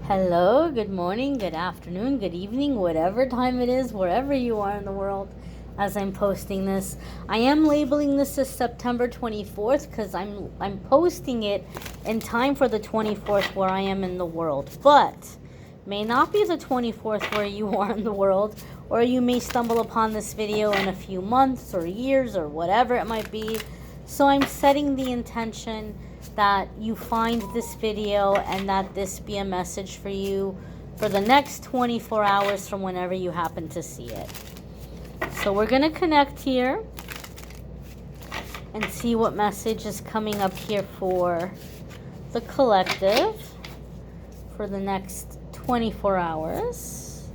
Hello, good morning, good afternoon, good evening, whatever time it is, wherever you are in the world as I'm posting this. I am labeling this as September 24th because I'm posting it in time for the 24th where I am in the world. But may not be the 24th where you are in the world, or you may stumble upon this video in a few months or years or whatever it might be. So I'm setting the intention that you find this video and that this be a message for you for the next 24 hours from whenever you happen to see it. So we're going to connect here and see what message is coming up here for the collective for the next 24 hours.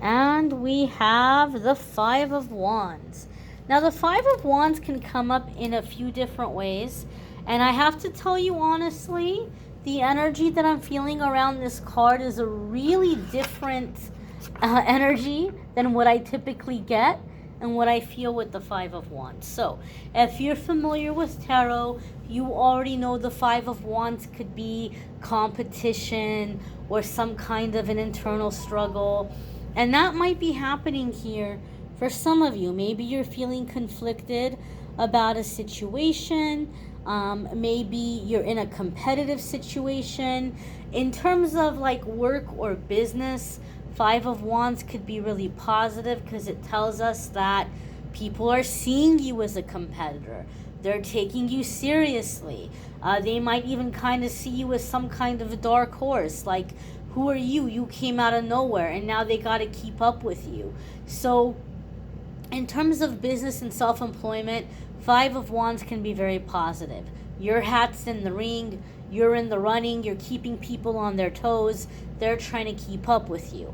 And we have the Five of Wands. Now the Five of Wands can come up in a few different ways. And I have to tell you honestly, the energy that I'm feeling around this card is a really different energy than what I typically get and what I feel with the Five of Wands. So if you're familiar with tarot, you already know the Five of Wands could be competition or some kind of an internal struggle. And that might be happening here for some of you. Maybe you're feeling conflicted about a situation. Maybe you're in a competitive situation. In terms of like work or business, Five of Wands could be really positive because it tells us that people are seeing you as a competitor. They're taking you seriously. They might even kind of see you as some kind of a dark horse. Like, who are you? You came out of nowhere and now they got to keep up with you. So in terms of business and self-employment, Five of Wands can be very positive. Your hat's in the ring, you're in the running, you're keeping people on their toes, they're trying to keep up with you.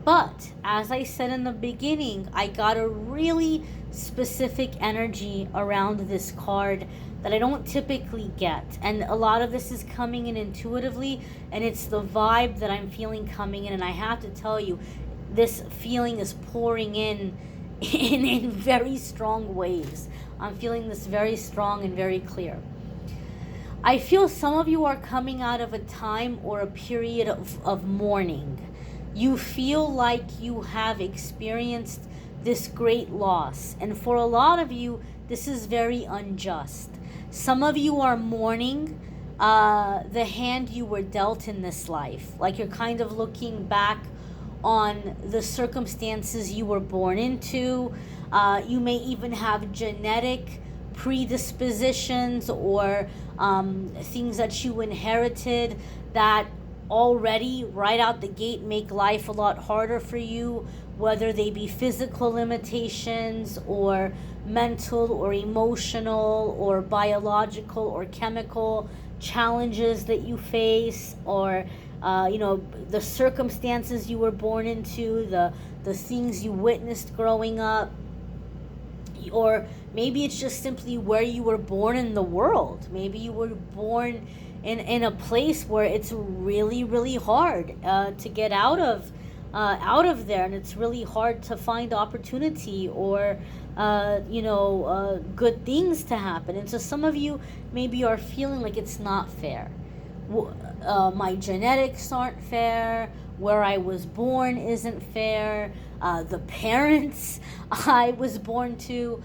But, as I said in the beginning, I got a really specific energy around this card that I don't typically get. And a lot of this is coming in intuitively, and it's the vibe that I'm feeling coming in. And I have to tell you, this feeling is pouring in very strong waves. I'm feeling this very strong and very clear. I feel some of you are coming out of a time or a period of mourning. You feel like you have experienced this great loss. And for a lot of you, this is very unjust. Some of you are mourning the hand you were dealt in this life. Like you're kind of looking back on the circumstances you were born into. You may even have genetic predispositions or things that you inherited that already right out the gate make life a lot harder for you, whether they be physical limitations or mental or emotional or biological or chemical challenges that you face, or the circumstances you were born into, the things you witnessed growing up, or maybe it's just simply where you were born in the world. Maybe you were born in a place where it's really, really hard to get out of there, and it's really hard to find opportunity or good things to happen. And so some of you maybe are feeling like it's not fair. My genetics aren't fair. Where I was born isn't fair. The parents I was born to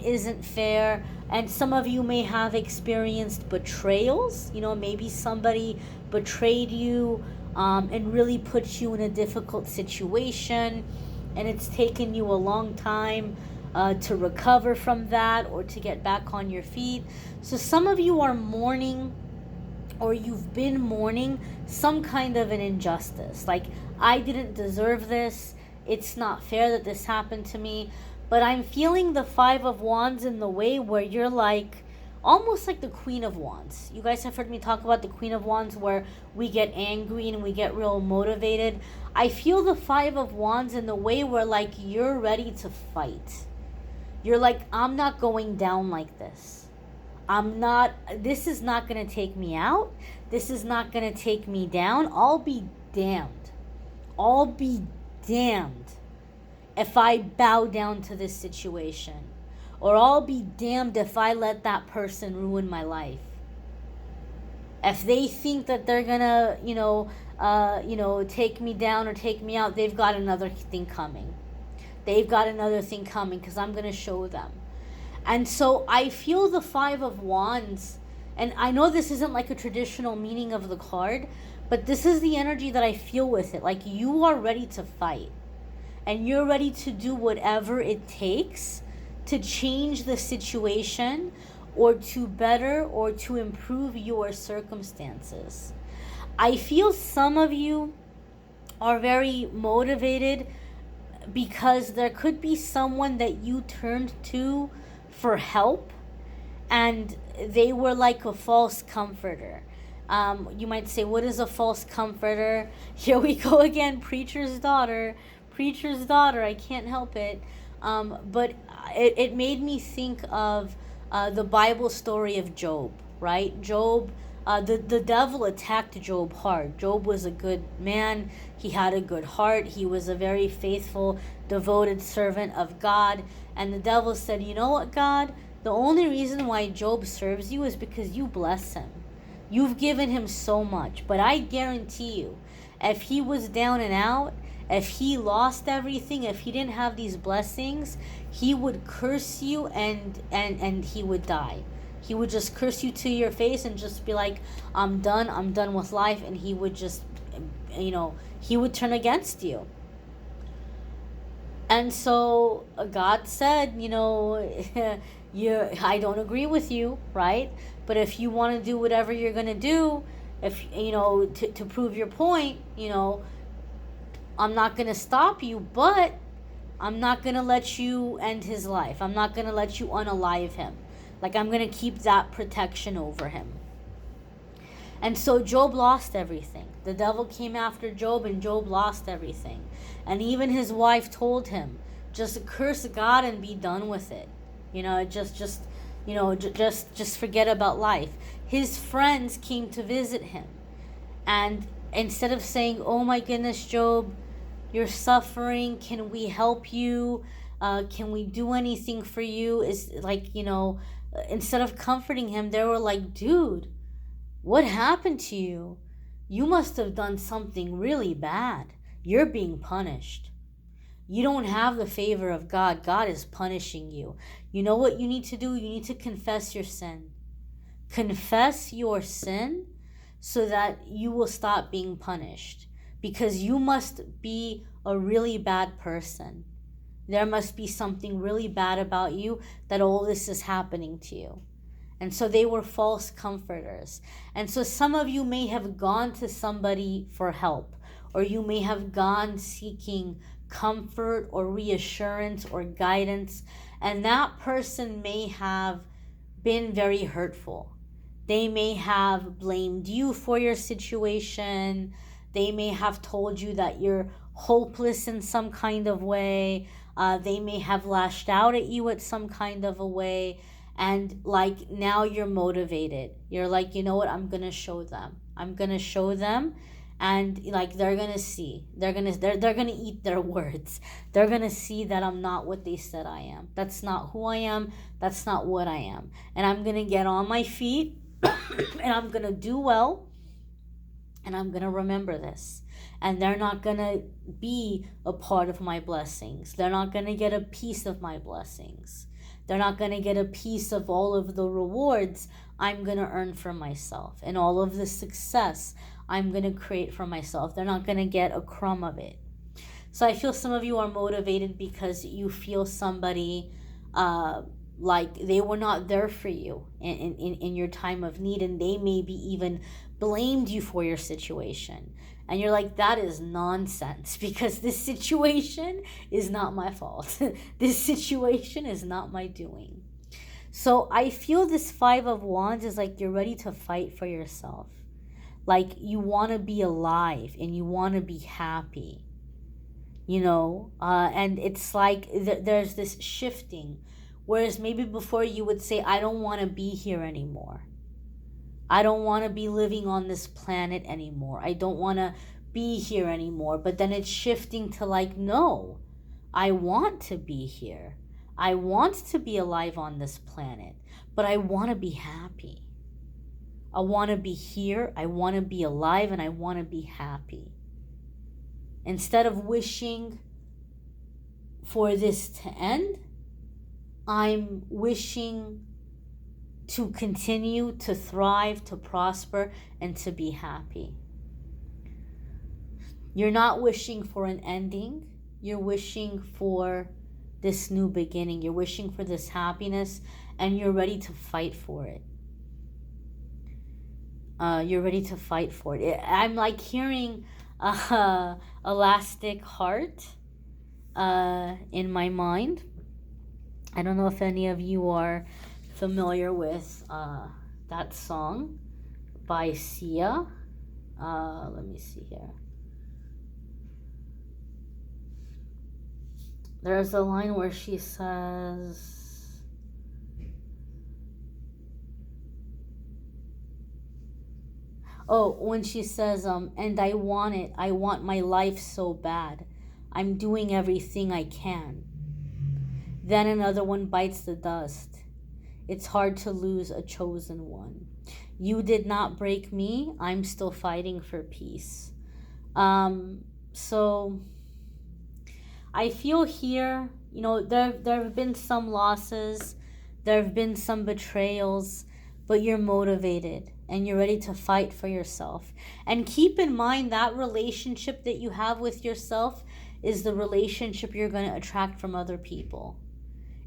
isn't fair. And some of you may have experienced betrayals. Maybe somebody betrayed you and really put you in a difficult situation, and it's taken you a long time to recover from that or to get back on your feet. So some of you are mourning, or you've been mourning some kind of an injustice. Like, I didn't deserve this. It's not fair that this happened to me. But I'm feeling the Five of Wands in the way where you're like, almost like the Queen of Wands. You guys have heard me talk about the Queen of Wands where we get angry and we get real motivated. I feel the Five of Wands in the way where like you're ready to fight. You're like, I'm not going down like this. This is not going to take me out. This is not going to take me down. I'll be damned. I'll be damned if I bow down to this situation. Or I'll be damned if I let that person ruin my life. If they think that they're gonna, take me down or take me out, they've got another thing coming. They've got another thing coming because I'm gonna show them. And so I feel the Five of Wands, and I know this isn't like a traditional meaning of the card, but this is the energy that I feel with it. Like, you are ready to fight, and you're ready to do whatever it takes to change the situation, or to better or to improve your circumstances. I feel some of you are very motivated because there could be someone that you turned to for help, and they were like a false comforter. You might say, what is a false comforter? Here we go again, preacher's daughter, I can't help it. But it made me think of the Bible story of Job, right? Job, the devil attacked Job hard. Job was a good man. He had a good heart. He was a very faithful, devoted servant of God. And the devil said, you know what, God? The only reason why Job serves you is because you bless him. You've given him so much. But I guarantee you, if he was down and out, if he lost everything, if he didn't have these blessings, he would curse you and he would die. He would just curse you to your face and just be like, I'm done with life. And he would just, he would turn against you. And so God said, I don't agree with you, right? But if you want to do whatever you're going to do, if, to prove your point, I'm not going to stop you, but I'm not going to let you end his life. I'm not going to let you unalive him. Like, I'm going to keep that protection over him. And so Job lost everything. The devil came after Job, and Job lost everything. And even his wife told him, just curse God and be done with it. Just forget about life. His friends came to visit him. And instead of saying, oh my goodness, Job, you're suffering, can we help you? Can we do anything for you? Instead of comforting him, they were like, dude, what happened to you? You must have done something really bad. You're being punished. You don't have the favor of God. God is punishing you. You know what you need to do? You need to confess your sin. Confess your sin so that you will stop being punished. Because you must be a really bad person. There must be something really bad about you that all this is happening to you. And so they were false comforters. And so some of you may have gone to somebody for help, or you may have gone seeking comfort or reassurance or guidance, and that person may have been very hurtful. They may have blamed you for your situation. They may have told you that you're hopeless in some kind of way. They may have lashed out at you at some kind of a way. And now you're motivated. You're like, you know what? I'm going to show them. And they're going to see. They're going to eat their words. They're going to see that I'm not what they said I am. That's not who I am. That's not what I am. And I'm going to get on my feet and I'm going to do well. And I'm going to remember this. And they're not going to be a part of my blessings. They're not going to get a piece of my blessings. They're not going to get a piece of all of the rewards I'm going to earn for myself. And all of the success I'm going to create for myself. They're not going to get a crumb of it. So I feel some of you are motivated because you feel somebody like they were not there for you in your time of need. And they maybe even blamed you for your situation. And you're like, that is nonsense, because this situation is not my fault. This situation is not my doing. So I feel this Five of Wands is like you're ready to fight for yourself. Like you want to be alive and you want to be happy. And it's like there's this shifting. Whereas maybe before you would say, I don't want to be here anymore. I don't want to be living on this planet anymore. I don't want to be here anymore. But then it's shifting to no, I want to be here. I want to be alive on this planet, but I want to be happy. I want to be here, I want to be alive, and I want to be happy. Instead of wishing for this to end, I'm wishing to continue to thrive, to prosper, and to be happy. You're not wishing for an ending. You're wishing for this new beginning. You're wishing for this happiness, and you're ready to fight for it. You're ready to fight for it. I'm like hearing Elastic Heart in my mind. I don't know if any of you are familiar with that song by Sia. Let me see here. There's a line where she says, when she says, and I want it, I want my life so bad. I'm doing everything I can. Then another one bites the dust. It's hard to lose a chosen one. You did not break me. I'm still fighting for peace. So I feel here, there have been some losses, there have been some betrayals, but you're motivated and you're ready to fight for yourself. And keep in mind that relationship that you have with yourself is the relationship you're going to attract from other people.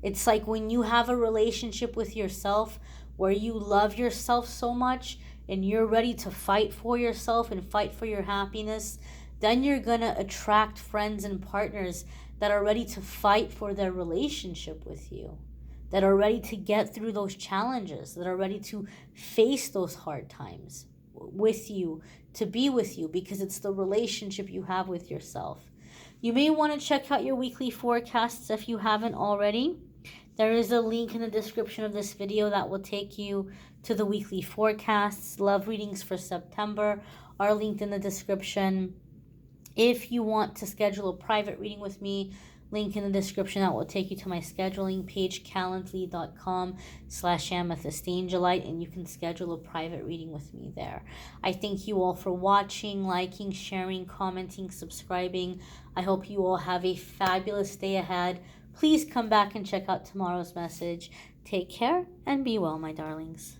It's like when you have a relationship with yourself where you love yourself so much and you're ready to fight for yourself and fight for your happiness, then you're going to attract friends and partners that are ready to fight for their relationship with you, that are ready to get through those challenges, that are ready to face those hard times with you, to be with you, because it's the relationship you have with yourself. You may want to check out your weekly forecasts if you haven't already. There is a link in the description of this video that will take you to the weekly forecasts. Love readings for September are linked in the description. If you want to schedule a private reading with me, link in the description that will take you to my scheduling page, calendly.com/amethystangelite, and you can schedule a private reading with me there. I thank you all for watching, liking, sharing, commenting, subscribing. I hope you all have a fabulous day ahead. Please come back and check out tomorrow's message. Take care and be well, my darlings.